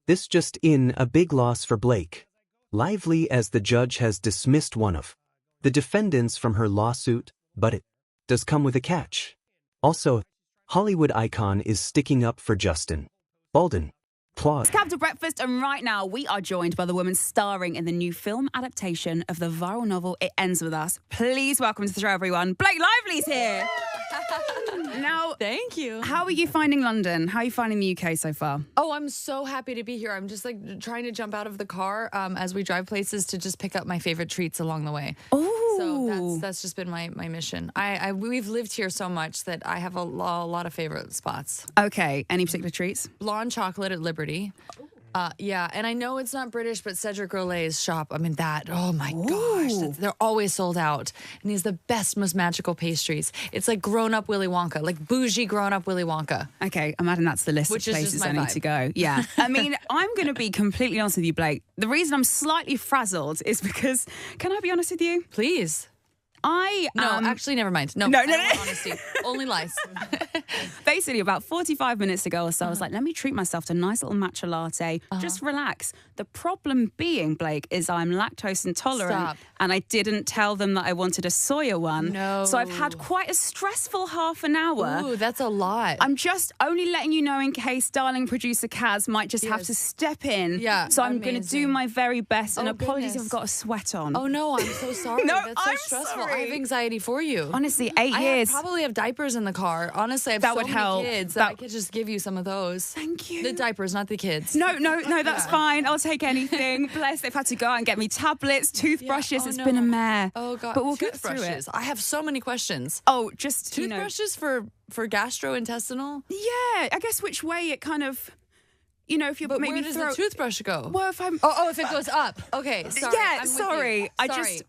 This just in, a big loss for Blake. Lively as the judge has dismissed one of the defendants from her lawsuit, but it does come with a catch. Also, Hollywood icon is sticking up for Justin Baldwin. It's Capital Breakfast, and right now we are joined by the woman starring in the new film adaptation of the viral novel It Ends With Us. Please welcome to the show, everyone. Blake Lively's here. Now, thank you. How are you finding London? How are you finding the UK so far? Oh, I'm so happy to be here. I'm just like trying to jump out of the car as we drive places to just pick up my favorite treats along the way. Oh, so that's just been my mission. We've lived here so much that I have a lot of favorite spots. Okay, any particular treats? Blonde chocolate at Liberty. Yeah, and I know it's not British, but Cedric Grolet's shop, I mean, oh my gosh, they're always sold out. And he has the best, most magical pastries. It's like grown-up Willy Wonka, like bougie grown-up Willy Wonka. Okay, I'm adding that to the list of places I need to go. Yeah, I mean, I'm going to be completely honest with you, Blake. The reason I'm slightly frazzled is because, can I be honest with you? Please. Actually, never mind. No. Honesty. Only lies. Basically, about 45 minutes ago or so, I was like, let me treat myself to a nice little matcha latte. Just relax. The problem being, Blake, is I'm lactose intolerant. And I didn't tell them that I wanted a soya one. No. So I've had quite a stressful half an hour. Ooh, that's a lot. I'm just only letting you know in case darling producer Kaz might just have to step in. Yeah, so I'm going to do my very best. And apologies if goodness. I've got a sweat on. Oh, no, I'm so sorry. No, that's so I'm stressful. sorry. I have anxiety for you. Honestly, 8 years. I probably have diapers in the car. Honestly, I have that so would many help. kids that I could just give you some of those. Thank you. The diapers, not the kids. No, that's fine. I'll take anything. Bless, they've had to go out and get me tablets, toothbrushes. It's been a mare. Oh, God. But we'll get through it. I have so many questions. Oh, just, toothbrushes for gastrointestinal? Yeah, I guess which way it kind of... if you but maybe where does the toothbrush go? Well, if I'm... Oh, if it goes up. Okay, sorry. Yeah, sorry.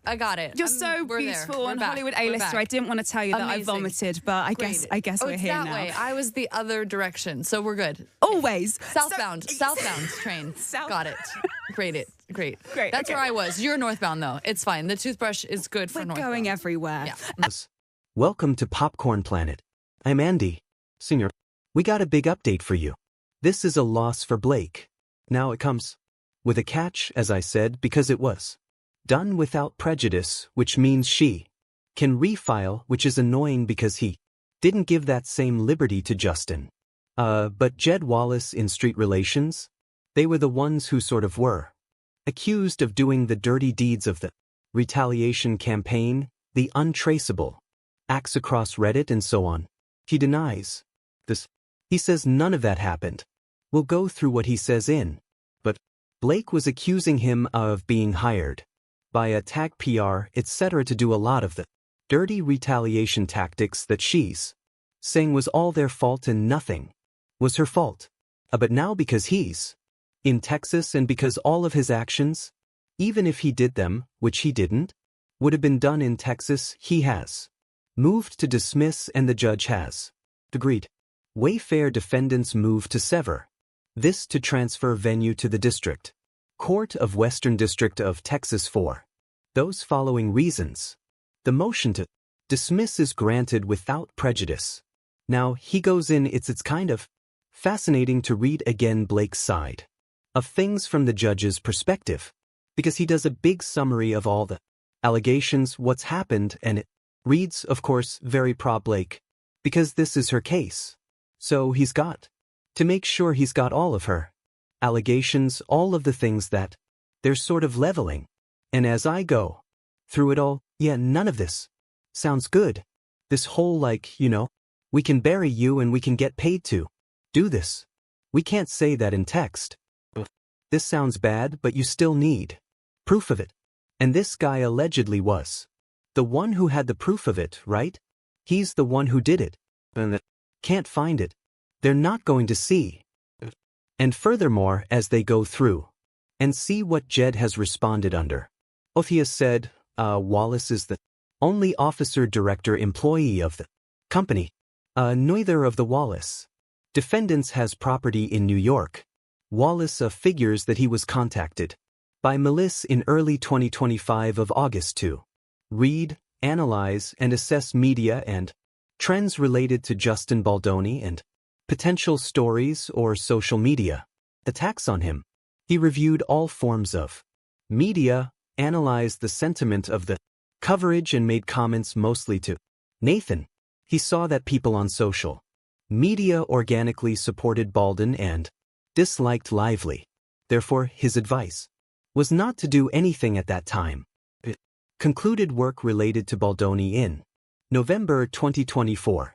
I got it. You're so beautiful and Hollywood A-lister. I didn't want to tell you that I vomited, but I guess we're here now. That way. I was the other direction, so we're good. Always. Southbound train. Got it. Great. That's where I was. You're northbound, though. It's fine. The toothbrush is good for northbound. We're going everywhere. Yeah. Welcome to Popcorn Planet. I'm Andy. Senior. We got a big update for you. This is a loss for Blake. Now it comes with a catch, as I said, because it was done without prejudice, which means she can refile, which is annoying because he didn't give that same liberty to Justin. But Jed Wallace in Street Relations, they were the ones who sort of were accused of doing the dirty deeds of the retaliation campaign, the untraceable acts across Reddit and so on. He denies this. He says none of that happened. We'll go through what he says but Blake was accusing him of being hired by a tag PR, etc. to do a lot of the dirty retaliation tactics that she's saying was all their fault and nothing was her fault. But now because he's in Texas and because all of his actions, even if he did them, which he didn't, would have been done in Texas, he has moved to dismiss and the judge has agreed. Wayfair defendants move to sever. This to transfer venue to the District Court of Western District of Texas for those following reasons. The motion to dismiss is granted without prejudice. Now he goes in. It's kind of fascinating to read again Blake's side of things from the judge's perspective, because he does a big summary of all the allegations, what's happened, and it reads, of course, very pro-Blake, because this is her case. So he's got to make sure he's got all of her allegations, all of the things that they're sort of leveling. And as I go through it all, none of this sounds good. This whole we can bury you and we can get paid to do this. We can't say that in text. This sounds bad, but you still need proof of it. And this guy allegedly was the one who had the proof of it, right? He's the one who did it. And can't find it. They're not going to see. And furthermore, as they go through and see what Jed has responded under oath, he has said, Wallace is the only officer, director, employee of the company. Neither of the Wallace defendants has property in New York. Wallace figures that he was contacted by Melissa in early 2025 of August to read, analyze, and assess media and trends related to Justin Baldwin and potential stories or social media attacks on him. He reviewed all forms of media, analyzed the sentiment of the coverage and made comments mostly to Nathan. He saw that people on social media organically supported Baldwin and disliked Lively. Therefore, his advice was not to do anything at that time. It concluded work related to Baldoni in November 2024.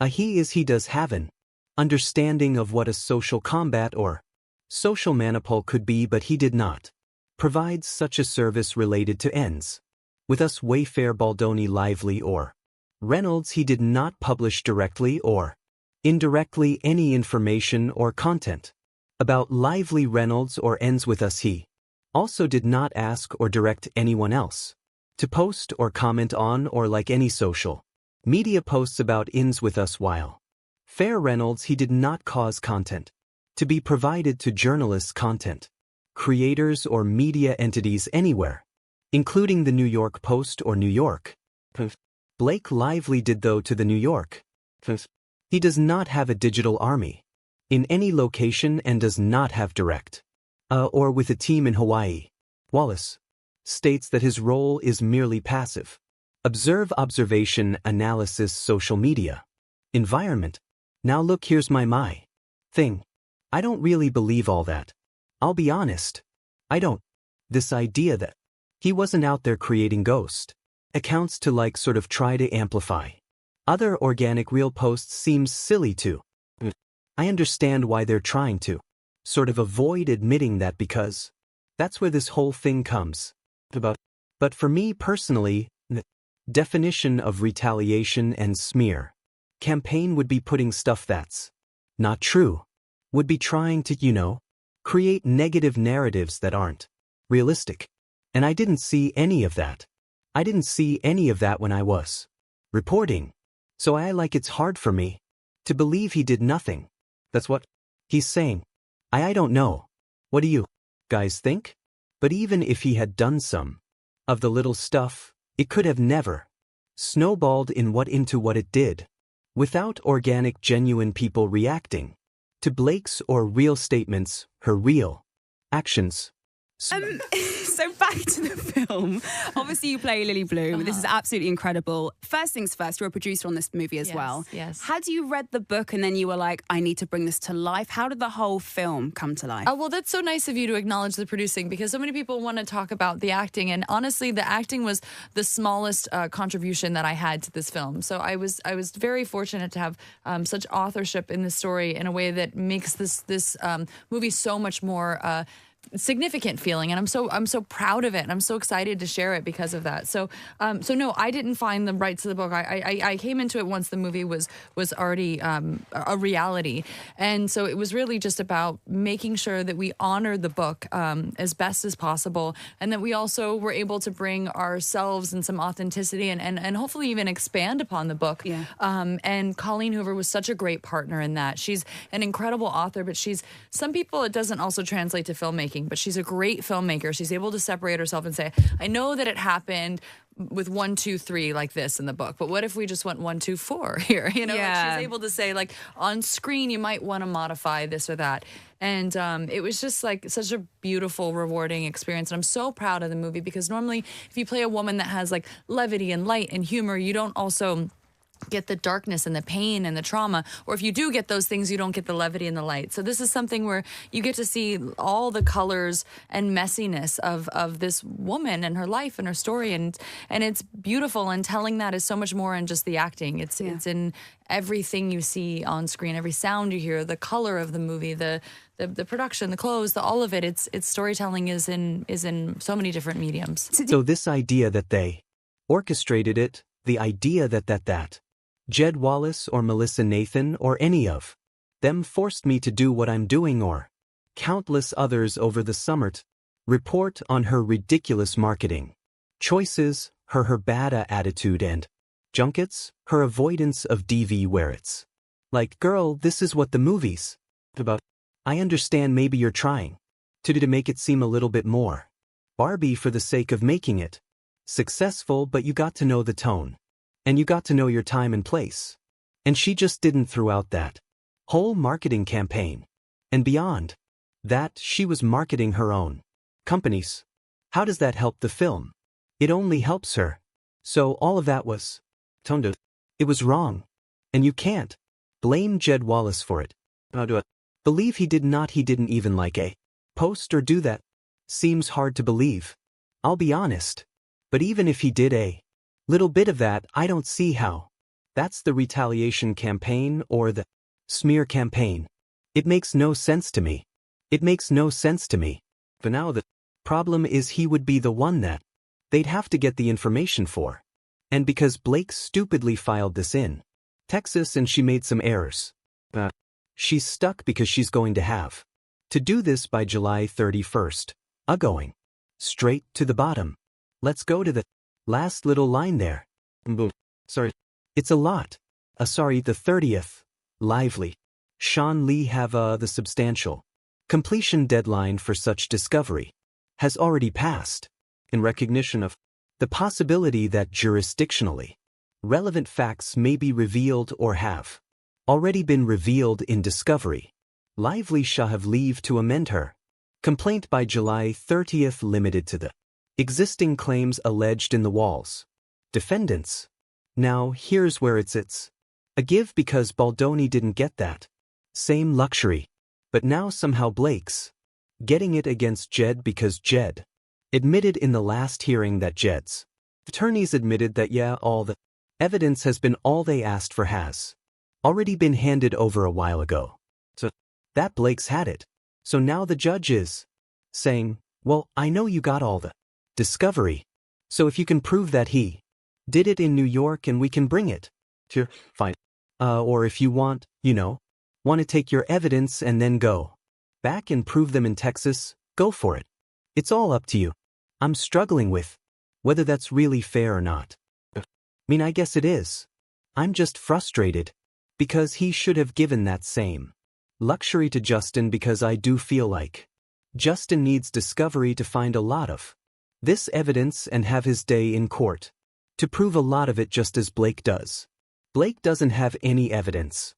He does have an understanding of what a social combat or social manipul could be, but he did not provide such a service related to ends. With us Wayfair Baldoni Lively or Reynolds, he did not publish directly or indirectly any information or content about Lively, Reynolds, or ends with us. He also did not ask or direct anyone else to post or comment on or like any social media posts about ends with us. While Fair Reynolds, he did not cause content to be provided to journalists, content creators, or media entities anywhere, including the New York Post or New York. Blake Lively did, though, to the New York. He does not have a digital army in any location and does not have direct or with a team in Hawaii. Wallace states that his role is merely passive. Observation, analysis, social media, environment. Now look, here's my thing. I don't really believe all that. I'll be honest. I don't. This idea that he wasn't out there creating ghost accounts to like sort of try to amplify other organic real posts seems silly too. I understand why they're trying to sort of avoid admitting that, because that's where this whole thing comes about. But for me personally, the definition of retaliation and smear campaign would be putting stuff that's not true, would be trying to, create negative narratives that aren't realistic. And I didn't see any of that. I didn't see any of that when I was reporting. So it's hard for me to believe he did nothing. That's what he's saying. I don't know. What do you guys think? But even if he had done some of the little stuff, it could have never snowballed into what it did, without organic, genuine people reacting to Blake's or real statements, her real actions. So back to the film. Obviously, you play Lily Bloom. This is absolutely incredible. First things first, you're a producer on this movie as well. Yes. Had you read the book and then you were like, I need to bring this to life? How did the whole film come to life? Well, that's so nice of you to acknowledge the producing, because so many people want to talk about the acting, and honestly, the acting was the smallest contribution that I had to this film. So I was very fortunate to have such authorship in this story in a way that makes this movie so much more significant feeling, and I'm so proud of it, and I'm so excited to share it because of that. So no, I didn't find the rights to the book. I came into it once the movie was already a reality, and so it was really just about making sure that we honored the book as best as possible, and that we also were able to bring ourselves and some authenticity and hopefully even expand upon the book. Yeah. And Colleen Hoover was such a great partner in that. She's an incredible author, but some people it doesn't also translate to filmmaking, but she's a great filmmaker. She's able to separate herself and say, I know that it happened with 1, 2, 3 like this in the book, but what if we just went 1, 2, 4 here? She's able to say, like, on screen you might want to modify this or that. And it was just like such a beautiful, rewarding experience. And I'm so proud of the movie, because normally if you play a woman that has like levity and light and humor, you don't also get the darkness and the pain and the trauma, or if you do get those things, you don't get the levity and the light. So this is something where you get to see all the colors and messiness of this woman and her life and her story, and it's beautiful. And telling that is so much more than just the acting. It's in everything you see on screen, every sound you hear, the color of the movie, the production, the clothes, all of it. It's storytelling is in so many different mediums. So this idea that they orchestrated it, the idea that Jed Wallace or Melissa Nathan or any of them forced me to do what I'm doing, or countless others over the summer to report on her ridiculous marketing choices, her bad attitude and junkets, her avoidance of DV where it's like, girl, this is what the movie's about. I understand maybe you're trying to make it seem a little bit more Barbie for the sake of making it successful, but you got to know the tone. And you got to know your time and place. And she just didn't throughout that whole marketing campaign and beyond. That she was marketing her own companies. How does that help the film? It only helps her. So all of that was Tondo. It was wrong. And you can't blame Jed Wallace for it. Believe he didn't even like a post or do that. Seems hard to believe. I'll be honest. But even if he did a little bit of that, I don't see how. That's the retaliation campaign or the smear campaign. It makes no sense to me. It makes no sense to me. But now the problem is he would be the one that they'd have to get the information for. And because Blake stupidly filed this in Texas and she made some errors. She's stuck because she's going to have to do this by July 31st. Going straight to the bottom. Let's go to the last little line there. Sorry. It's a lot. Sorry, the 30th. Lively. Sean Lee have the substantial completion deadline for such discovery has already passed in recognition of the possibility that jurisdictionally relevant facts may be revealed or have already been revealed in discovery. Lively shall have leave to amend her complaint by July 30th limited to the existing claims alleged in the walls. Defendants. Now here's where it's a give because Baldoni didn't get that same luxury. But now somehow Blake's getting it against Jed because Jed admitted in the last hearing that Jed's attorneys admitted that all the evidence has been all they asked for has already been handed over a while ago. So that Blake's had it. So now the judge is saying, well, I know you got all the discovery. So if you can prove that he did it in New York and we can bring it to fine. Or if you want to take your evidence and then go back and prove them in Texas, go for it. It's all up to you. I'm struggling with whether that's really fair or not. I guess it is. I'm just frustrated because he should have given that same luxury to Justin because I do feel like Justin needs discovery to find a lot of this evidence and have his day in court to prove a lot of it just as Blake does. Blake doesn't have any evidence.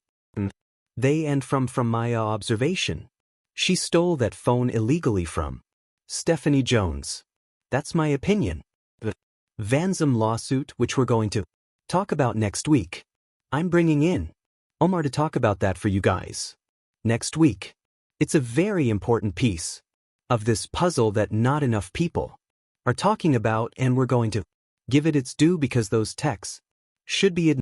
From my observation, she stole that phone illegally from Stephanie Jones. That's my opinion. The Vanzum lawsuit, which we're going to talk about next week. I'm bringing in Omar to talk about that for you guys next week. It's a very important piece of this puzzle that not enough people are talking about, and we're going to give it its due because those texts should be